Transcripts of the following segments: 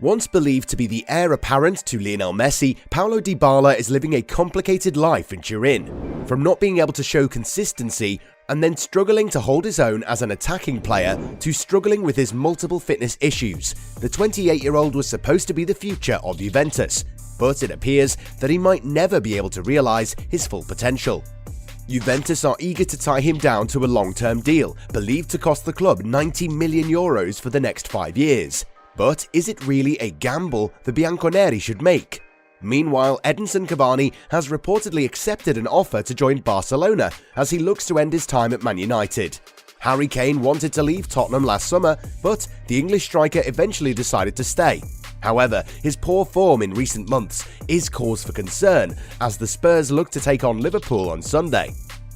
Once believed to be the heir apparent to Lionel Messi, Paulo Dybala is living a complicated life in Turin. From not being able to show consistency and then struggling to hold his own as an attacking player to struggling with his multiple fitness issues, the 28-year-old was supposed to be the future of Juventus, but it appears that he might never be able to realise his full potential. Juventus are eager to tie him down to a long-term deal, believed to cost the club €90 million for the next 5 years. But is it really a gamble the Bianconeri should make? Meanwhile, Edinson Cavani has reportedly accepted an offer to join Barcelona as he looks to end his time at Man United. Harry Kane wanted to leave Tottenham last summer, but the English striker eventually decided to stay. However, his poor form in recent months is cause for concern as the Spurs look to take on Liverpool on Sunday.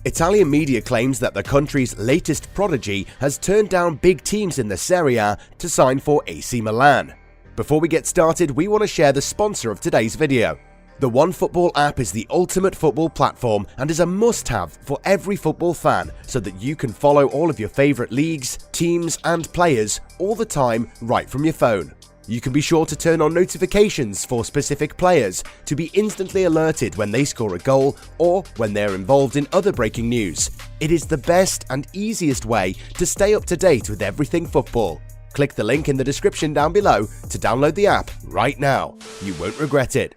Italian media claims that the country's latest prodigy has turned down big teams in the Serie A to sign for AC Milan. Before we get started, we want to share the sponsor of today's video. The OneFootball app is the ultimate football platform and is a must-have for every football fan so that you can follow all of your favourite leagues, teams and players all the time right from your phone. You can be sure to turn on notifications for specific players to be instantly alerted when they score a goal or when they're involved in other breaking news. It is the best and easiest way to stay up to date with everything football. Click the link in the description down below to download the app right now. You won't regret it.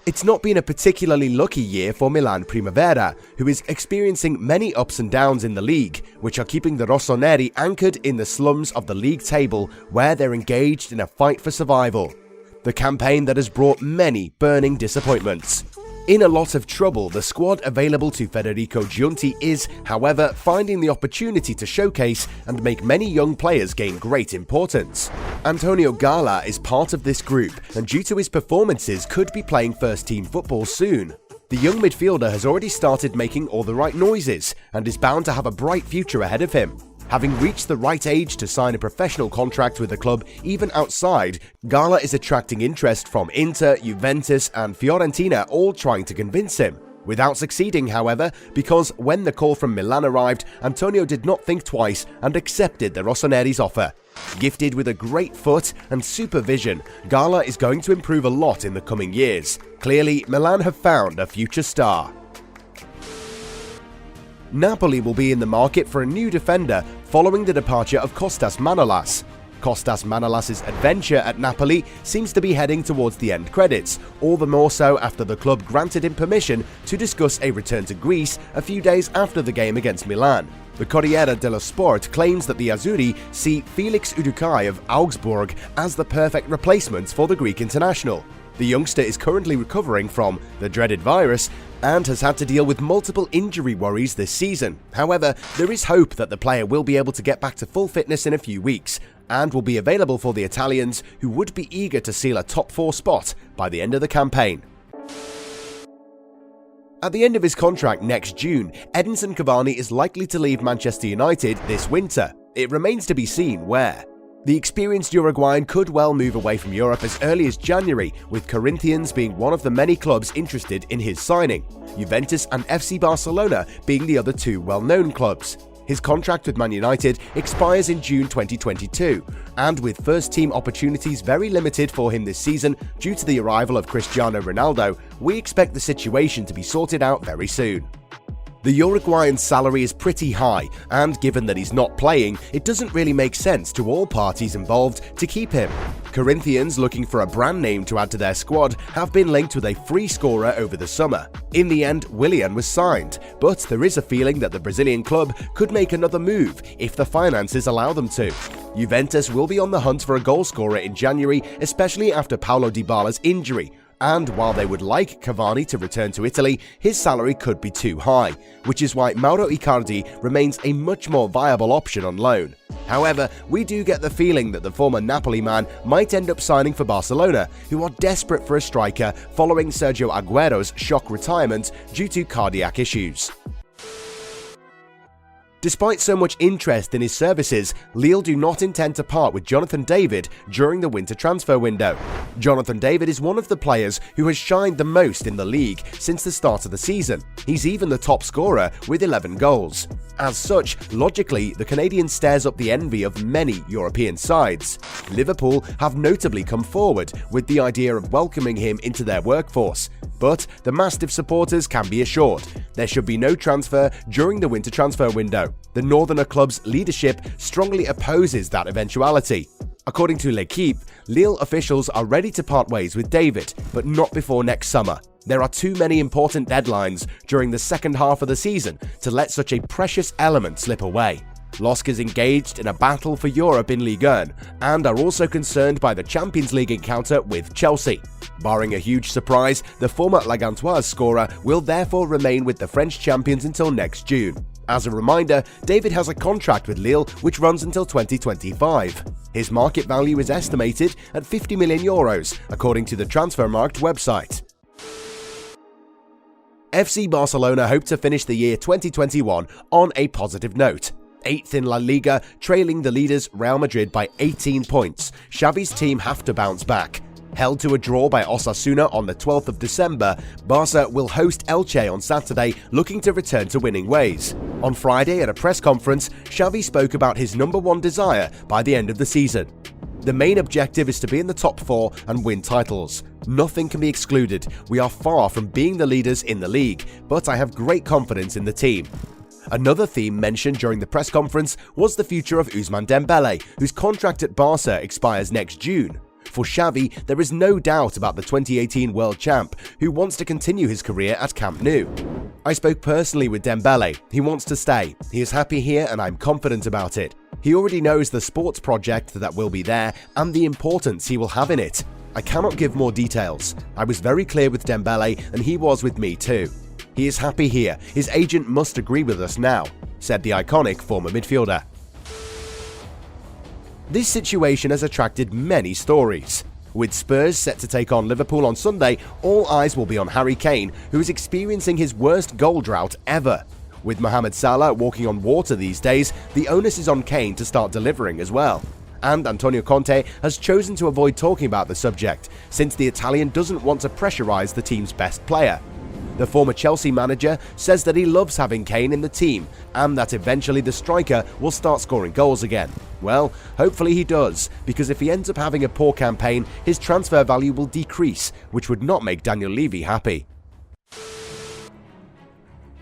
It's not been a particularly lucky year for Milan Primavera, who is experiencing many ups and downs in the league, which are keeping the rossoneri anchored in the slums of the league table where they're engaged in a fight for survival. The campaign that has brought many burning disappointments. In a lot of trouble, the squad available to Federico Giunti is, however, finding the opportunity to showcase and make many young players gain great importance. Antonio Gala is part of this group and due to his performances could be playing first-team football soon. The young midfielder has already started making all the right noises and is bound to have a bright future ahead of him. Having reached the right age to sign a professional contract with the club even outside, Gala is attracting interest from Inter, Juventus and Fiorentina, all trying to convince him. Without succeeding, however, because when the call from Milan arrived, Antonio did not think twice and accepted the rossoneri's offer. Gifted with a great foot and supervision, Gala is going to improve a lot in the coming years. Clearly, Milan have found a future star. Napoli will be in the market for a new defender following the departure of Kostas Manolas. Kostas Manolas' adventure at Napoli seems to be heading towards the end credits, all the more so after the club granted him permission to discuss a return to Greece a few days after the game against Milan. The Corriere dello Sport claims that the Azzurri see Felix Udukai of Augsburg as the perfect replacement for the Greek international. The youngster is currently recovering from the dreaded virus and has had to deal with multiple injury worries this season. However, there is hope that the player will be able to get back to full fitness in a few weeks and will be available for the Italians, who would be eager to seal a top 4 spot by the end of the campaign. At the end of his contract next June, Edinson Cavani is likely to leave Manchester United this winter. It remains to be seen where. The experienced Uruguayan could well move away from Europe as early as January, with Corinthians being one of the many clubs interested in his signing, Juventus and FC Barcelona being the other two well-known clubs. His contract with Man United expires in June 2022, and with first-team opportunities very limited for him this season due to the arrival of Cristiano Ronaldo, we expect the situation to be sorted out very soon. The Uruguayan's salary is pretty high, and given that he's not playing, it doesn't really make sense to all parties involved to keep him. Corinthians, looking for a brand name to add to their squad, have been linked with a free scorer over the summer. In the end, Willian was signed, but there is a feeling that the Brazilian club could make another move if the finances allow them to. Juventus will be on the hunt for a goalscorer in January, especially after Paulo Dybala's injury. And while they would like Cavani to return to Italy, his salary could be too high, which is why Mauro Icardi remains a much more viable option on loan. However, we do get the feeling that the former Napoli man might end up signing for Barcelona, who are desperate for a striker following Sergio Aguero's shock retirement due to cardiac issues. Despite so much interest in his services, Lille do not intend to part with Jonathan David during the winter transfer window. Jonathan David is one of the players who has shined the most in the league since the start of the season. He's even the top scorer with 11 goals. As such, logically, the Canadian stares up the envy of many European sides. Liverpool have notably come forward with the idea of welcoming him into their workforce. But the Mastiff supporters can be assured there should be no transfer during the winter transfer window. The Northerner club's leadership strongly opposes that eventuality. According to L'Equipe, Lille officials are ready to part ways with David, but not before next summer. There are too many important deadlines during the second half of the season to let such a precious element slip away. LOSC is engaged in a battle for Europe in Ligue 1 and are also concerned by the Champions League encounter with Chelsea. Barring a huge surprise, the former La Gantoise scorer will therefore remain with the French champions until next June. As a reminder, David has a contract with Lille which runs until 2025. His market value is estimated at €50 million, according to the Transfermarkt website. FC Barcelona hope to finish the year 2021 on a positive note. 8th in La Liga, trailing the leaders Real Madrid by 18 points. Xavi's team have to bounce back. Held to a draw by Osasuna on the 12th of December, Barca will host Elche on Saturday, looking to return to winning ways. On Friday at a press conference, Xavi spoke about his number one desire by the end of the season. The main objective is to be in the top 4 and win titles. Nothing can be excluded. We are far from being the leaders in the league, but I have great confidence in the team. Another theme mentioned during the press conference was the future of Ousmane Dembele, whose contract at Barca expires next June. For Xavi, there is no doubt about the 2018 world champ, who wants to continue his career at Camp Nou. I spoke personally with Dembele. He wants to stay. He is happy here and I'm confident about it. He already knows the sports project that will be there and the importance he will have in it. I cannot give more details. I was very clear with Dembele and he was with me too. He is happy here. His agent must agree with us now, said the iconic former midfielder. This situation has attracted many stories. With Spurs set to take on Liverpool on Sunday, all eyes will be on Harry Kane, who is experiencing his worst goal drought ever. With Mohamed Salah walking on water these days, the onus is on Kane to start delivering as well. And Antonio Conte has chosen to avoid talking about the subject, since the Italian doesn't want to pressurise the team's best player. The former Chelsea manager says that he loves having Kane in the team and that eventually the striker will start scoring goals again. Well, hopefully he does, because if he ends up having a poor campaign, his transfer value will decrease, which would not make Daniel Levy happy.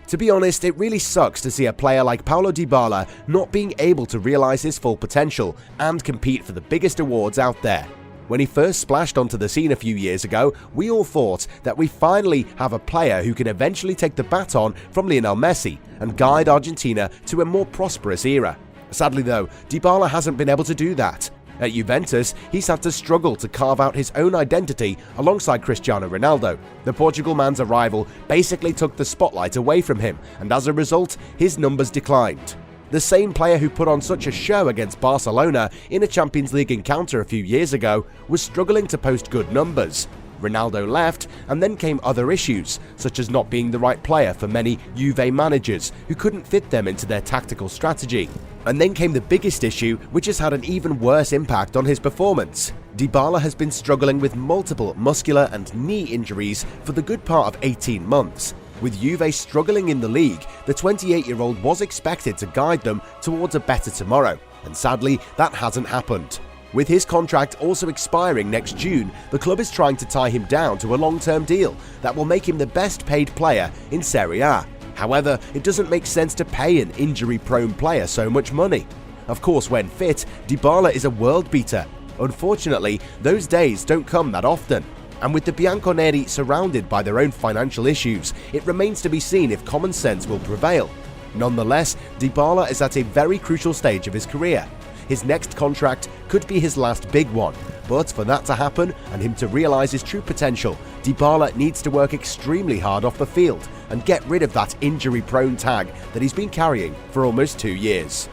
To be honest, it really sucks to see a player like Paulo Dybala not being able to realise his full potential and compete for the biggest awards out there. When he first splashed onto the scene a few years ago, we all thought that we finally have a player who can eventually take the baton from Lionel Messi and guide Argentina to a more prosperous era. Sadly though, Dybala hasn't been able to do that. At Juventus, he's had to struggle to carve out his own identity alongside Cristiano Ronaldo. The Portugal man's arrival basically took the spotlight away from him, and as a result, his numbers declined. The same player who put on such a show against Barcelona in a Champions League encounter a few years ago was struggling to post good numbers. Ronaldo left, and then came other issues, such as not being the right player for many Juve managers who couldn't fit them into their tactical strategy. And then came the biggest issue, which has had an even worse impact on his performance. Dybala has been struggling with multiple muscular and knee injuries for the good part of 18 months. With Juve struggling in the league, the 28-year-old was expected to guide them towards a better tomorrow, and sadly, that hasn't happened. With his contract also expiring next June, the club is trying to tie him down to a long-term deal that will make him the best-paid player in Serie A. However, it doesn't make sense to pay an injury-prone player so much money. Of course, when fit, Dybala is a world-beater. Unfortunately, those days don't come that often. And with the Bianconeri surrounded by their own financial issues, it remains to be seen if common sense will prevail. Nonetheless, Dybala is at a very crucial stage of his career. His next contract could be his last big one, but for that to happen and him to realise his true potential, Dybala needs to work extremely hard off the field and get rid of that injury-prone tag that he's been carrying for almost 2 years.